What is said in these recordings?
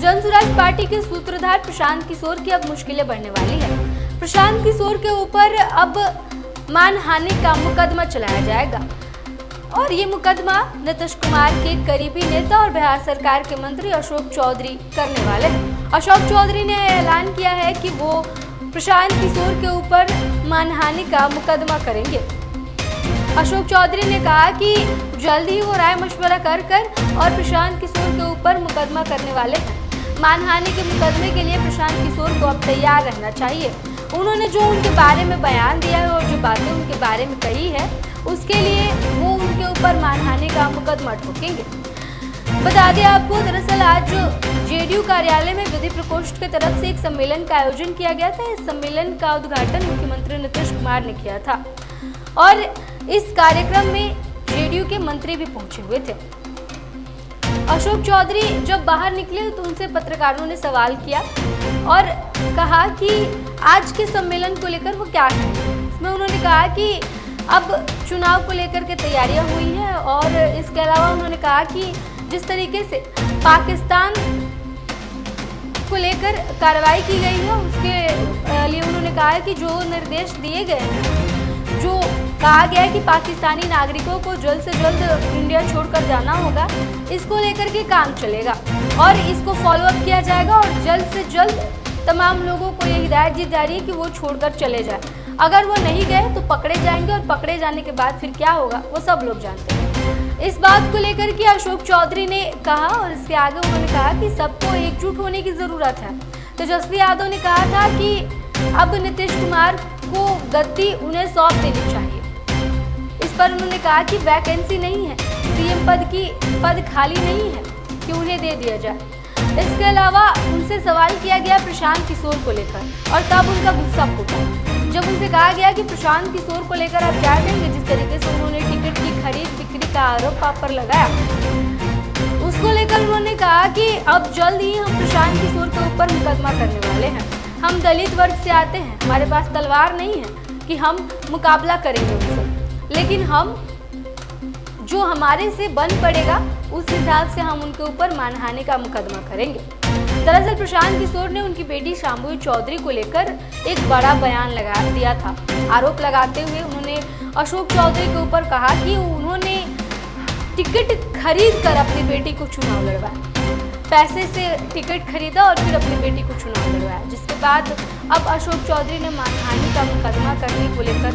Jan Suraaj party के सूत्रधार प्रशांत किशोर की अब मुश्किलें बढ़ने वाली है। प्रशांत किशोर के ऊपर अब मानहानि का मुकदमा चलाया जाएगा और ये मुकदमा नीतीश कुमार के करीबी नेता और बिहार सरकार के मंत्री अशोक चौधरी करने वाले हैं। अशोक चौधरी ने ऐलान किया है कि वो प्रशांत किशोर के ऊपर मानहानि का मुकदमा करेंगे। अशोक चौधरी ने कहा कि जल्द ही वो राय मशवरा कर और प्रशांत किशोर के ऊपर मुकदमा करने वाले हैं। मानहानि के मुकदमे के लिए प्रशांत किशोर को अब तैयार रहना चाहिए। उन्होंने जो उनके बारे में बयान दिया है और जो बातें उनके बारे में कही है, उसके लिए वो उनके ऊपर मानहानि का मुकदमा ठोकेंगे। बता दें आपको, दरअसल आज जेडीयू कार्यालय में विधि प्रकोष्ठ की तरफ से एक सम्मेलन का आयोजन किया गया था। इस सम्मेलन का उद्घाटन मुख्यमंत्री नीतीश कुमार ने किया था और इस कार्यक्रम में जेडीयू के मंत्री भी पहुंचे हुए थे। अशोक चौधरी जब बाहर निकले तो उनसे पत्रकारों ने सवाल किया और कहा कि आज के सम्मेलन को लेकर वो क्या कहेंगे। इसमें उन्होंने कहा कि अब चुनाव को लेकर के तैयारियां हुई हैं और इसके अलावा उन्होंने कहा कि जिस तरीके से पाकिस्तान को लेकर कार्रवाई की गई है, उसके लिए उन्होंने कहा कि जो निर्देश दिए गए हैं, जो कहा गया है कि पाकिस्तानी नागरिकों को जल्द से जल्द इंडिया छोड़कर जाना होगा, इसको लेकर के काम चलेगा और इसको फॉलो अप किया जाएगा और जल्द से जल्द तमाम लोगों को ये हिदायत दी जा रही है कि वो छोड़कर चले जाए। अगर वो नहीं गए तो पकड़े जाएंगे और पकड़े जाने के बाद फिर क्या होगा वो सब लोग जानते हैं। इस बात को लेकर के अशोक चौधरी ने कहा और इसके आगे उन्होंने कहा कि सबको एकजुट होने की ज़रूरत है। तेजस्वी यादव ने कहा था कि अब नीतीश कुमार को गद्दी उन्हें सौंप देनी चाहिए। इस पर उन्होंने कहा कि वैकेंसी नहीं है, सीएम पद खाली नहीं है कि उन्हें दे दिया जाए। इसके अलावा उनसे सवाल किया गया प्रशांत किशोर को लेकर और तब उनका गुस्सा फूटा जब उनसे कहा गया कि प्रशांत किशोर को लेकर आप क्या कहेंगे। जिस तरीके से उन्होंने टिकट की खरीद बिक्री का आरोप आप पर लगाया, उसको लेकर उन्होंने कहा कि अब जल्द ही हम प्रशांत किशोर के ऊपर मुकदमा करने वाले हैं। हम दलित वर्ग से आते हैं, हमारे पास तलवार नहीं है कि हम मुकाबला करेंगे उनसे, लेकिन हम जो हमारे से बन पड़ेगा उस हिसाब से हम उनके ऊपर मानहानि का मुकदमा करेंगे। दरअसल प्रशांत किशोर ने उनकी बेटी शांभवी चौधरी को लेकर एक बड़ा बयान लगा दिया था। आरोप लगाते हुए उन्होंने अशोक चौधरी के ऊपर कहा कि उन्होंने टिकट खरीद कर अपनी बेटी को चुनाव लड़वाया, पैसे से टिकट खरीदा और फिर अपनी बेटी को चुनाव लड़वाया, जिसके बाद अब अशोक चौधरी ने मानहानि का मुकदमा करने को लेकर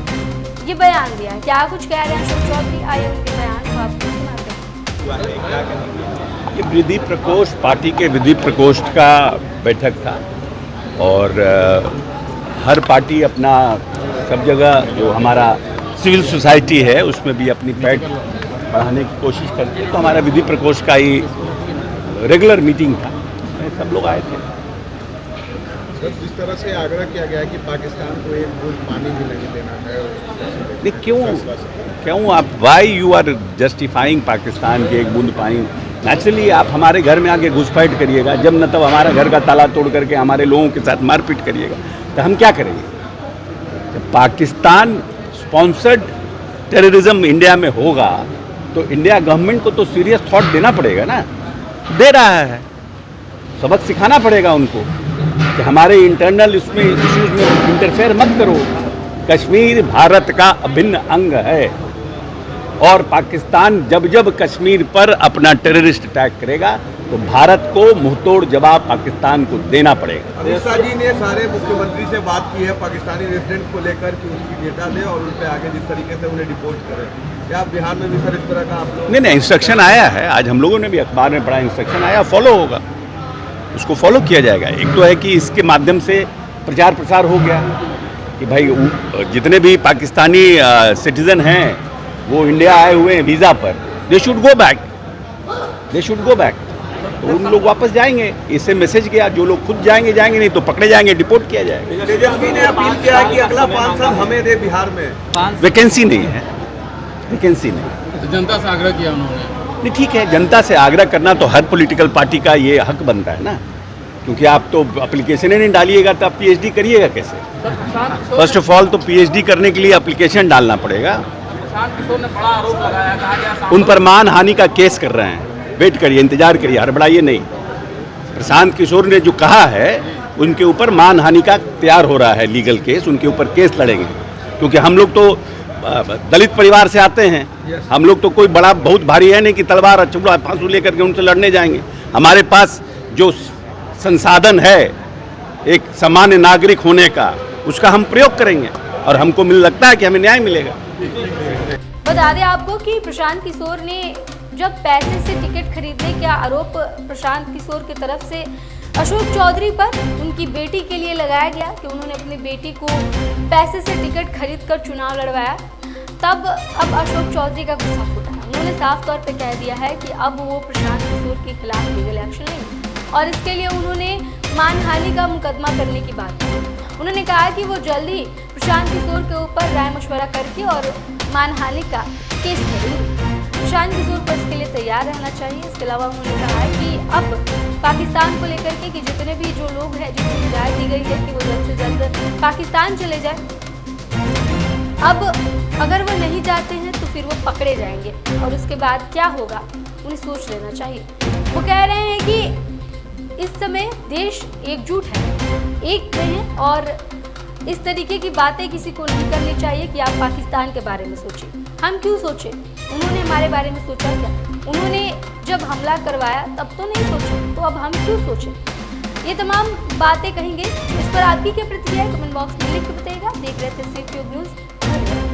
ये बयान दिया। क्या कुछ कह रहे हैं अशोक चौधरी, आइए उनके बयान को आपको सुनाते हैं। ये विधि प्रकोष्ठ, पार्टी के विधि प्रकोष्ठ का बैठक था और हर पार्टी अपना सब जगह जो हमारा सिविल सोसाइटी है उसमें भी अपनी पैठ बढ़ाने की कोशिश करती है। तो हमारा विधि प्रकोष्ठ का ही रेगुलर मीटिंग था, सब लोग आए थे। सर, जिस तरह से आग्रह किया गया है कि पाकिस्तान को एक बूंद पानी भी नहीं देना है, क्यों आप why you are justifying Pakistan के एक बूंद पानी? नेचुरली आप हमारे घर में आके घुसपैठ करिएगा, जब न तब हमारा घर का ताला तोड़ करके हमारे लोगों के साथ मारपीट करिएगा, तो हम क्या करेंगे? जब पाकिस्तान स्पॉन्सर्ड टेररिज्म इंडिया में होगा तो इंडिया गवर्नमेंट को तो सीरियस थॉट देना पड़ेगा ना, दे रहा है। सबक सिखाना पड़ेगा उनको कि हमारे इंटरनल इसमें इश्यूज में इंटरफेयर मत करो। कश्मीर भारत का अभिन्न अंग है और पाकिस्तान जब जब कश्मीर पर अपना टेररिस्ट अटैक करेगा तो भारत को मुंहतोड़ जवाब पाकिस्तान को देना पड़ेगा। अमित शाह जी ने सारे मुख्यमंत्री से बात की है पाकिस्तानी रेजिडेंट को लेकर कि उसकी डेटा ले और उन पर आगे जिस तरीके से उन्हें डिपोर्ट करें। क्या बिहार में भी सर इस तरह का आप लोग? नहीं, इंस्ट्रक्शन आया है, आज हम लोगों ने भी अखबार में पढ़ा, इंस्ट्रक्शन आया, फॉलो होगा, उसको फॉलो किया जाएगा। एक तो है कि इसके माध्यम से प्रचार प्रसार हो गया कि भाई जितने भी पाकिस्तानी सिटीजन हैं वो इंडिया आए हुए हैं वीज़ा पर, दे शुड गो बैक, तो उन लोग वापस जाएंगे। इससे मैसेज गया, जो लोग खुद जाएंगे नहीं तो पकड़े जाएंगे, डिपोर्ट किया जाएगा। तेजस्वी ने अपील किया कि अगला 5 साल हमें दे बिहार में। वैकेंसी नहीं है, वैकेंसी नहीं। तो जनता से आग्रह किया उन्होंने? नहीं, ठीक है, जनता से आग्रह करना तो हर पॉलिटिकल पार्टी का ये हक बनता है ना, क्योंकि आप तो एप्लीकेशन ही नहीं डालिएगा तो आप पीएचडी करिएगा कैसे? फर्स्ट ऑफ ऑल तो पीएचडी करने के लिए एप्लीकेशन डालना पड़ेगा। उन पर मानहानि का केस कर रहे हैं, वेट करिए, इंतजार करिए, हड़बड़ाइए नहीं। प्रशांत किशोर ने जो कहा है उनके ऊपर मानहानि का तैयार हो रहा है लीगल केस, उनके ऊपर केस लड़ेंगे। क्योंकि हम लोग तो दलित परिवार से आते हैं, हम लोग तो कोई बड़ा बहुत भारी है नहीं कि तलवार अचूड़ा फांसू लेकर के उनसे लड़ने जाएंगे। हमारे पास जो संसाधन है एक सामान्य नागरिक होने का, उसका हम प्रयोग करेंगे और हमको लगता है कि हमें न्याय मिलेगा। बता दें आपको कि प्रशांत किशोर ने जब पैसे से टिकट खरीदने का आरोप प्रशांत किशोर की तरफ से अशोक चौधरी पर उनकी बेटी के लिए लगाया गया कि उन्होंने अपनी बेटी को पैसे से टिकट खरीदकर चुनाव लड़वाया, तब अब अशोक चौधरी का गुस्सा फूटा। उन्होंने साफ तौर पे कह दिया है कि अब वो प्रशांत किशोर के खिलाफ लीगल एक्शन लेंगे और इसके लिए उन्होंने मानहानि का मुकदमा करने की बात की। उन्होंने कहा कि वो जल्दी प्रशांत किशोर के ऊपर राय मशवरा करके और मानहानि का केस करेंगे। प्रशांत किशोर को इसके लिए तैयार रहना चाहिए। इसके अलावा उन्होंने कहा है कि अब पाकिस्तान को लेकर के कि जितने भी जो लोग हैं, जिनको हिदायत दी गई है कि वो जल्द से जल्द पाकिस्तान चले जाए, अब अगर वो नहीं जाते हैं तो फिर वो पकड़े जाएंगे और उसके बाद क्या होगा उन्हें सोच लेना चाहिए। वो कह रहे हैं कि इस समय देश एकजुट है, एक में है और इस तरीके की बातें किसी को नहीं करनी चाहिए कि आप पाकिस्तान के बारे में सोचें। हम क्यों सोचें? उन्होंने हमारे बारे में सोचा क्या? उन्होंने जब हमला करवाया तब तो नहीं सोचा, तो अब हम क्यों सोचें? ये तमाम बातें कहेंगे। इस पर आपकी क्या प्रतिक्रिया है? कमेंट बॉक्स में लिख के बताइएगा। देख रहे थे CTV न्यूज़।